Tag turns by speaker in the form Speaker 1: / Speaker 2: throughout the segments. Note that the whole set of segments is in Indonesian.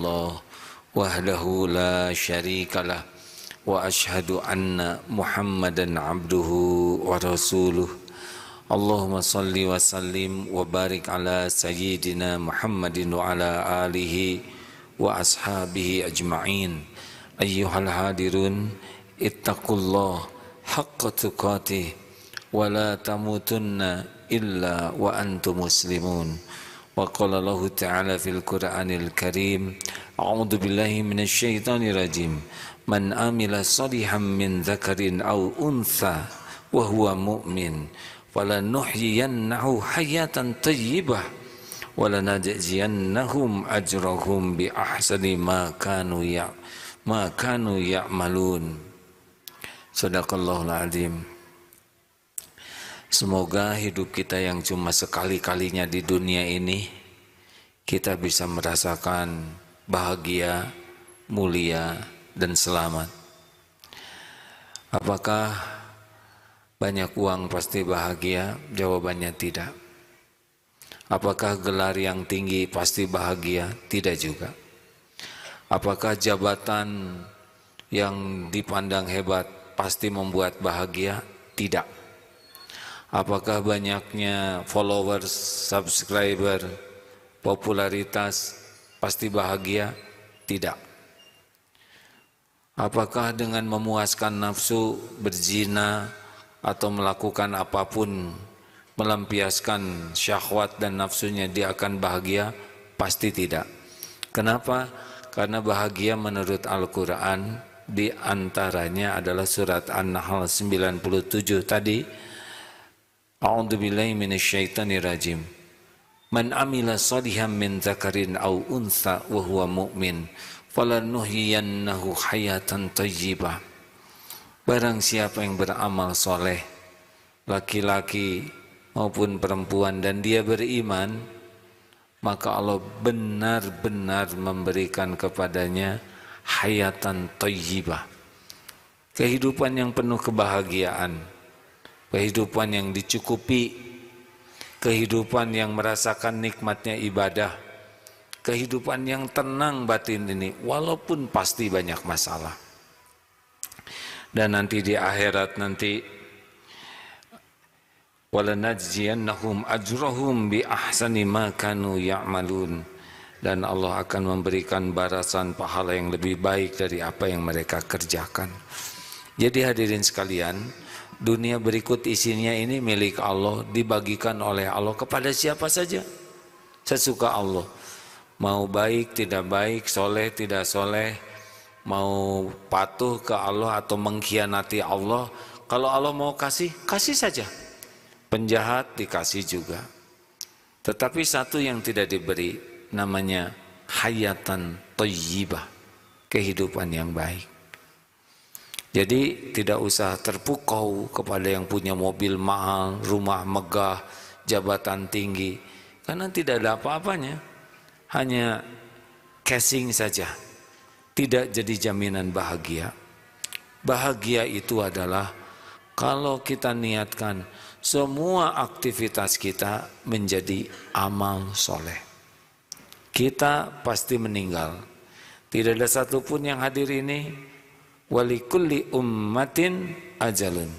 Speaker 1: illallah wahdahu la syarikalah wa ashhadu anna Muhammadan abduhu wa rasuluh. Allahumma salli wa sallim wa barik ala sayyidina Muhammadin wa ala alihi wa ashabihi ajma'in. Ayyuhal hadirun, ittaqullah haqqa tuqatih wa la tamutunna illa wa antum muslimun. Wa qala Allah ta'ala fil Qur'anil Karim, a'udzu billahi minasy syaithanir rajim. Man amila shalihan min dzakarin aw untha wa huwa mu'min falanuhyiyannahu hayatan thayyibah wa lanajziyannahum ajrahum bi ahsani ma kanu ya'malun. Shadaqallahul azim. Semoga hidup kita yang cuma sekali-kalinya di dunia ini, kita bisa merasakan bahagia, mulia, dan selamat. Apakah banyak uang pasti bahagia? Jawabannya tidak. Apakah gelar yang tinggi pasti bahagia? Tidak juga. Apakah jabatan yang dipandang hebat pasti membuat bahagia? Tidak. Apakah banyaknya followers, subscriber, popularitas pasti bahagia? Tidak. Apakah dengan memuaskan nafsu, berzina, atau melakukan apapun, melampiaskan syahwat dan nafsunya, dia akan bahagia? Pasti tidak. Kenapa? Karena bahagia menurut Al-Quran di antaranya adalah surat An-Nahl 97 tadi. A'udzu billahi minasyaitonir rajim. Man amila shalihan min dzakarin aw untha wa huwa mu'min falanuhyiyannahu hayatan thayyibah. Barang siapa yang beramal soleh, laki-laki maupun perempuan, dan dia beriman, maka Allah benar-benar memberikan kepadanya hayatan thayyibah, kehidupan yang penuh kebahagiaan, kehidupan yang dicukupi, kehidupan yang merasakan nikmatnya ibadah, kehidupan yang tenang batin ini, walaupun pasti banyak masalah. Dan nanti di akhirat nanti, walanajziyannahum ajrahum bi ahsani ma kanu ya'malun, dan Allah akan memberikan balasan pahala yang lebih baik dari apa yang mereka kerjakan. Jadi hadirin sekalian, dunia berikut isinya ini milik Allah, dibagikan oleh Allah kepada siapa saja, sesuka Allah. Mau baik tidak baik, soleh tidak soleh, mau patuh ke Allah atau mengkhianati Allah, kalau Allah mau kasih, kasih saja. Penjahat dikasih juga. Tetapi satu yang tidak diberi, namanya hayatan thayyibah, kehidupan yang baik. Jadi tidak usah terpukau kepada yang punya mobil mahal, rumah megah, jabatan tinggi, karena tidak ada apa-apanya, hanya casing saja, tidak jadi jaminan bahagia. Bahagia itu adalah kalau kita niatkan semua aktivitas kita menjadi amal soleh. Kita pasti meninggal, tidak ada satupun yang hadir ini. Walikulli ummatin ajalun,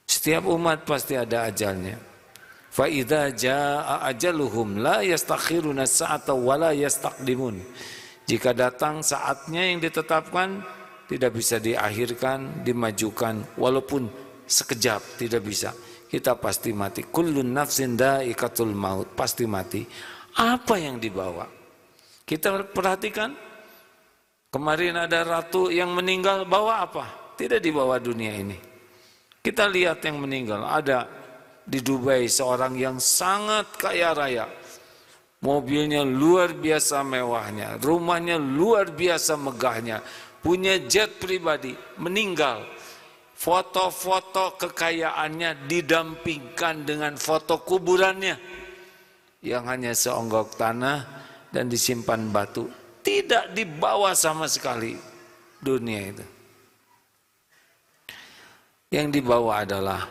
Speaker 1: setiap umat pasti ada ajalnya. Fa idza jaa ajaluhum la yastakhiruna sa'ata wa la yastaqdimun. Jika datang saatnya yang ditetapkan, tidak bisa diakhirkan, dimajukan, walaupun sekejap tidak bisa. Kita pasti mati. Kullun nafsin dha'iqatul maut, pasti mati. Apa yang dibawa? Kita perhatikan. Kemarin ada ratu yang meninggal, bawa apa? Tidak dibawa dunia ini. Kita lihat yang meninggal, ada di Dubai seorang yang sangat kaya raya. Mobilnya luar biasa mewahnya, rumahnya luar biasa megahnya, punya jet pribadi, meninggal. Foto-foto kekayaannya didampingkan dengan foto kuburannya yang hanya seonggok tanah dan disimpan batu. Tidak dibawa sama sekali dunia itu. Yang dibawa adalah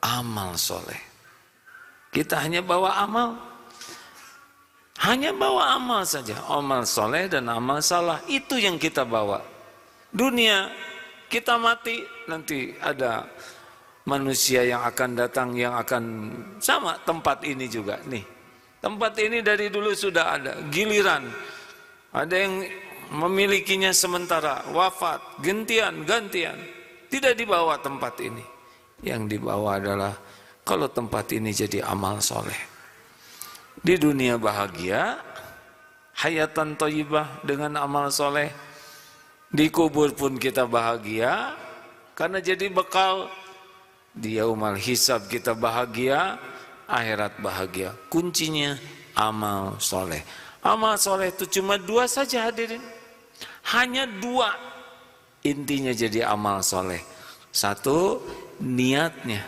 Speaker 1: amal soleh. Kita hanya bawa amal. Hanya bawa amal saja, amal soleh dan amal salah, itu yang kita bawa. Dunia, kita mati, nanti ada manusia yang akan datang, yang akan sama tempat ini juga. Nih, tempat ini dari dulu sudah ada, giliran. Ada yang memilikinya sementara, wafat, gantian. Tidak dibawa tempat ini. Yang dibawa adalah, kalau tempat ini jadi amal soleh. Di dunia bahagia, hayatan thayyibah dengan amal soleh. Di kubur pun kita bahagia, karena jadi bekal. Di yaumal hisab kita bahagia, akhirat bahagia. Kuncinya amal soleh. Amal soleh itu cuma 2 saja hadirin. Hanya 2 intinya jadi amal soleh. 1, niatnya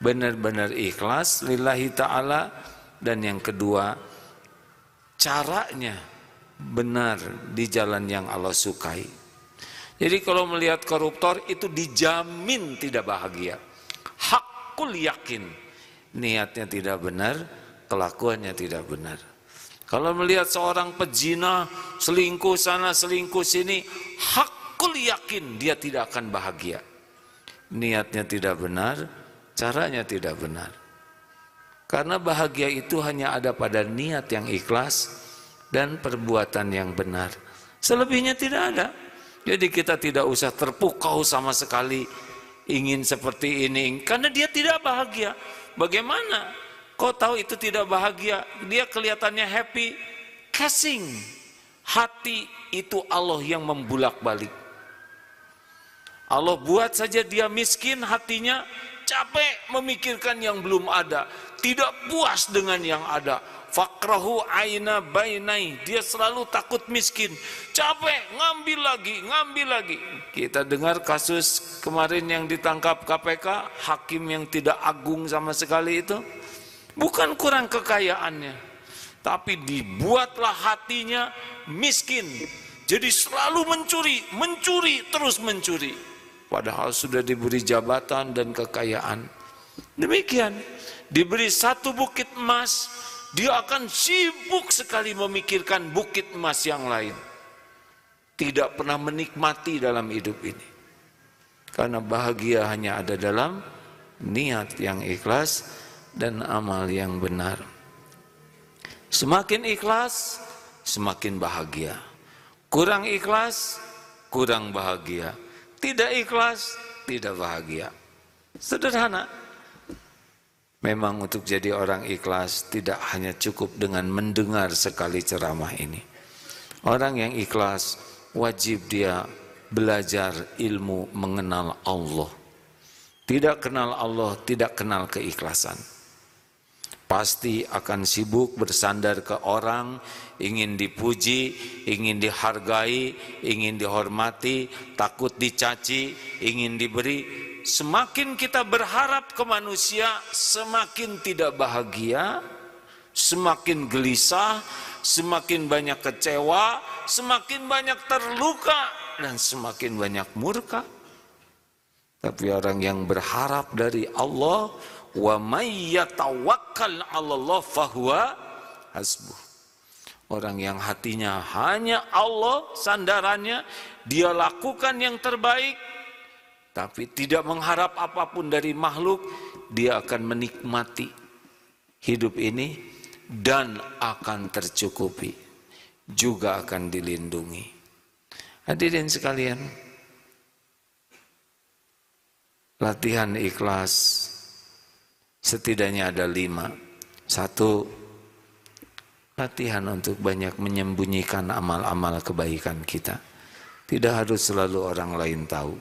Speaker 1: benar-benar ikhlas lillahi ta'ala. Dan yang kedua, caranya benar di jalan yang Allah sukai. Jadi kalau melihat koruptor itu dijamin tidak bahagia. Hakul yakin, niatnya tidak benar, kelakuannya tidak benar. Kalau melihat seorang pezina, selingkuh sana, selingkuh sini, hakul yakin dia tidak akan bahagia. Niatnya tidak benar, caranya tidak benar. Karena bahagia itu hanya ada pada niat yang ikhlas dan perbuatan yang benar. Selebihnya tidak ada. Jadi kita tidak usah terpukau sama sekali ingin seperti ini, karena dia tidak bahagia. Bagaimana kau tahu itu tidak bahagia? Dia kelihatannya happy. Casing. Hati itu Allah yang membulak-balik. Allah buat saja dia miskin hatinya, capek memikirkan yang belum ada, tidak puas dengan yang ada. Fakrahu aina bainai, dia selalu takut miskin, capek ngambil lagi. Kita dengar kasus kemarin yang ditangkap KPK, hakim yang tidak agung sama sekali itu, bukan kurang kekayaannya, tapi dibuatlah hatinya miskin, jadi selalu mencuri, terus mencuri. Padahal sudah diberi jabatan dan kekayaan. Demikian, diberi 1 bukit emas, dia akan sibuk sekali memikirkan bukit emas yang lain. Tidak pernah menikmati dalam hidup ini. Karena bahagia hanya ada dalam niat yang ikhlas dan amal yang benar. Semakin ikhlas, semakin bahagia. Kurang ikhlas, kurang bahagia. Tidak ikhlas, tidak bahagia. Sederhana. Memang untuk jadi orang ikhlas tidak hanya cukup dengan mendengar sekali ceramah ini. Orang yang ikhlas wajib dia belajar ilmu mengenal Allah. Tidak kenal Allah, tidak kenal keikhlasan. Pasti akan sibuk bersandar ke orang, ingin dipuji, ingin dihargai, ingin dihormati, takut dicaci, ingin diberi. Semakin kita berharap ke manusia, semakin tidak bahagia, semakin gelisah, semakin banyak kecewa, semakin banyak terluka, dan semakin banyak murka. Tapi orang yang berharap dari Allah, wa may yatawakkal 'alallah fahuwa hasbuh. Orang yang hatinya hanya Allah sandarannya, dia lakukan yang terbaik, tapi tidak mengharap apapun dari makhluk, dia akan menikmati hidup ini dan akan tercukupi, juga akan dilindungi. Hadirin sekalian, latihan ikhlas setidaknya ada 5. 1, latihan untuk banyak menyembunyikan amal-amal kebaikan kita. Tidak harus selalu orang lain tahu.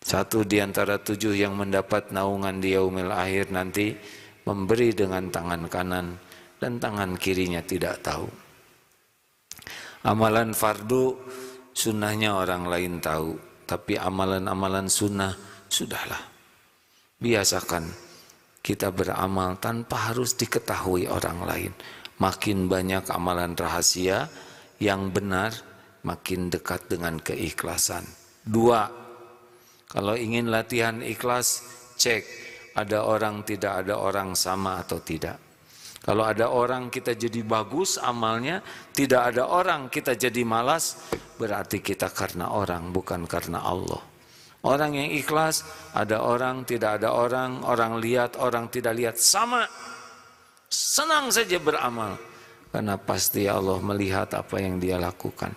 Speaker 1: 1 di antara 7 yang mendapat naungan di yaumil akhir nanti memberi dengan tangan kanan dan tangan kirinya tidak tahu. Amalan fardu sunnahnya orang lain tahu, tapi amalan-amalan sunnah sudahlah. Biasakan kita beramal tanpa harus diketahui orang lain. Makin banyak amalan rahasia yang benar, makin dekat dengan keikhlasan. 2, kalau ingin latihan ikhlas, cek ada orang, tidak ada orang, sama atau tidak. Kalau ada orang kita jadi bagus amalnya, tidak ada orang kita jadi malas, berarti kita karena orang, bukan karena Allah. Orang yang ikhlas, ada orang, tidak ada orang, orang lihat, orang tidak lihat, sama. Senang saja beramal, karena pasti Allah melihat apa yang dia lakukan.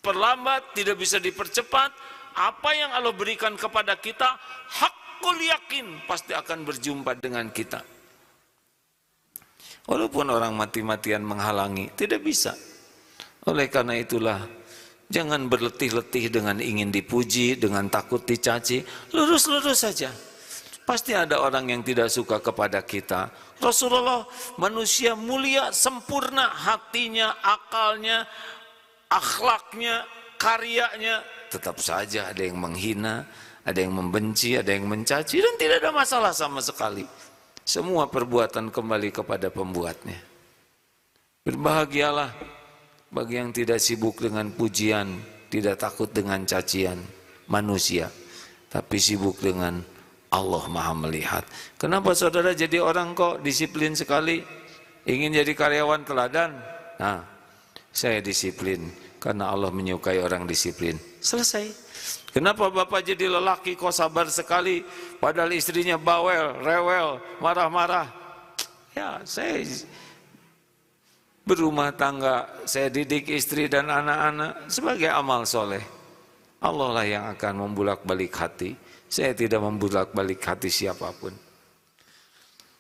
Speaker 1: Perlambat, tidak bisa dipercepat, apa yang Allah berikan kepada kita, hakul yakin, pasti akan berjumpa dengan kita. Walaupun orang mati-matian menghalangi, tidak bisa. Oleh karena itulah, jangan berletih-letih dengan ingin dipuji, dengan takut dicaci. Lurus-lurus saja. Pasti ada orang yang tidak suka kepada kita. Rasulullah manusia mulia, sempurna hatinya, akalnya, akhlaknya, karyanya. Tetap saja ada yang menghina, ada yang membenci, ada yang mencaci, dan tidak ada masalah sama sekali. Semua perbuatan kembali kepada pembuatnya. Berbahagialah bagi yang tidak sibuk dengan pujian, tidak takut dengan cacian manusia, tapi sibuk dengan Allah Maha Melihat. Kenapa saudara jadi orang kok disiplin sekali? Ingin jadi karyawan teladan? Nah, saya disiplin karena Allah menyukai orang disiplin. Selesai. Kenapa bapak jadi lelaki kok sabar sekali, padahal istrinya bawel, rewel, marah-marah? Ya, saya berumah tangga, saya didik istri dan anak-anak sebagai amal soleh. Allah lah yang akan membulak-balik hati. Saya tidak membulak-balik hati siapapun.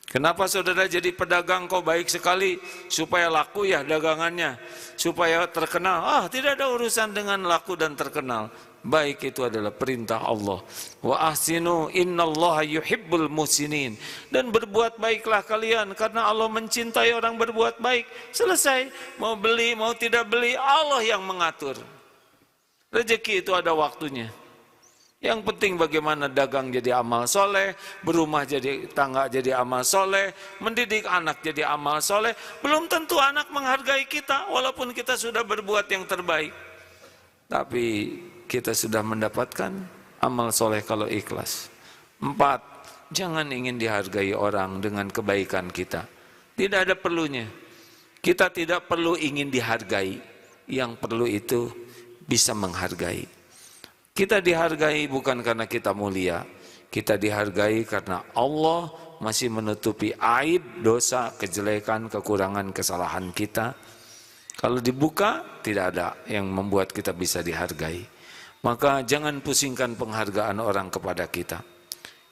Speaker 1: Kenapa saudara jadi pedagang kok baik sekali? Supaya laku ya dagangannya, supaya terkenal. Tidak ada urusan dengan laku dan terkenal. Baik itu adalah perintah Allah. Wa ahsinu innallaha yuhibbul muhsinin. Dan berbuat baiklah kalian karena Allah mencintai orang berbuat baik. Selesai. Mau beli, mau tidak beli, Allah yang mengatur. Rezeki itu ada waktunya. Yang penting bagaimana dagang jadi amal soleh, berumah jadi tangga jadi amal soleh, mendidik anak jadi amal soleh. Belum tentu anak menghargai kita walaupun kita sudah berbuat yang terbaik. Tapi kita sudah mendapatkan amal soleh kalau ikhlas. 4, jangan ingin dihargai orang dengan kebaikan kita. Tidak ada perlunya. Kita tidak perlu ingin dihargai. Yang perlu itu bisa menghargai. Kita dihargai bukan karena kita mulia. Kita dihargai karena Allah masih menutupi aib, dosa, kejelekan, kekurangan, kesalahan kita. Kalau dibuka, tidak ada yang membuat kita bisa dihargai. Maka jangan pusingkan penghargaan orang kepada kita.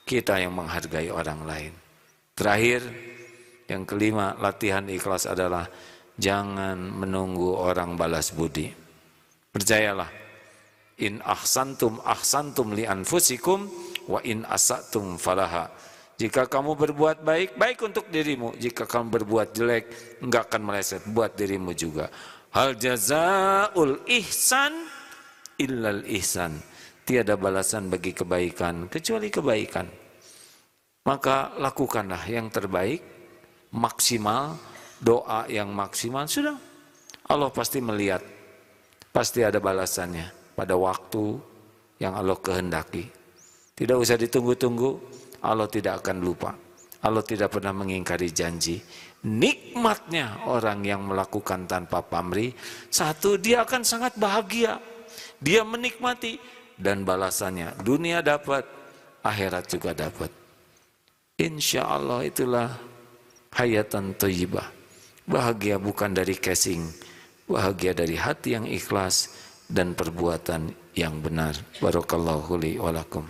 Speaker 1: Kita yang menghargai orang lain. Terakhir, yang kelima, latihan ikhlas adalah jangan menunggu orang balas budi. Percayalah. In ahsantum ahsantum li anfusikum wa in asatum falaha. Jika kamu berbuat baik, baik untuk dirimu. Jika kamu berbuat jelek, enggak akan meleset buat dirimu juga. Hal jazaul ihsan illal ihsan. Tiada balasan bagi kebaikan kecuali kebaikan. Maka lakukanlah yang terbaik, maksimal, doa yang maksimal, sudah. Allah pasti melihat. Pasti ada balasannya pada waktu yang Allah kehendaki. Tidak usah ditunggu-tunggu, Allah tidak akan lupa. Allah tidak pernah mengingkari janji. Nikmatnya orang yang melakukan tanpa pamrih, satu, dia akan sangat bahagia. Dia menikmati dan balasannya dunia dapat, akhirat juga dapat. Insya Allah itulah hayatan thayyibah. Bahagia bukan dari casing, bahagia dari hati yang ikhlas dan perbuatan yang benar. Barakallahu li wa lakum.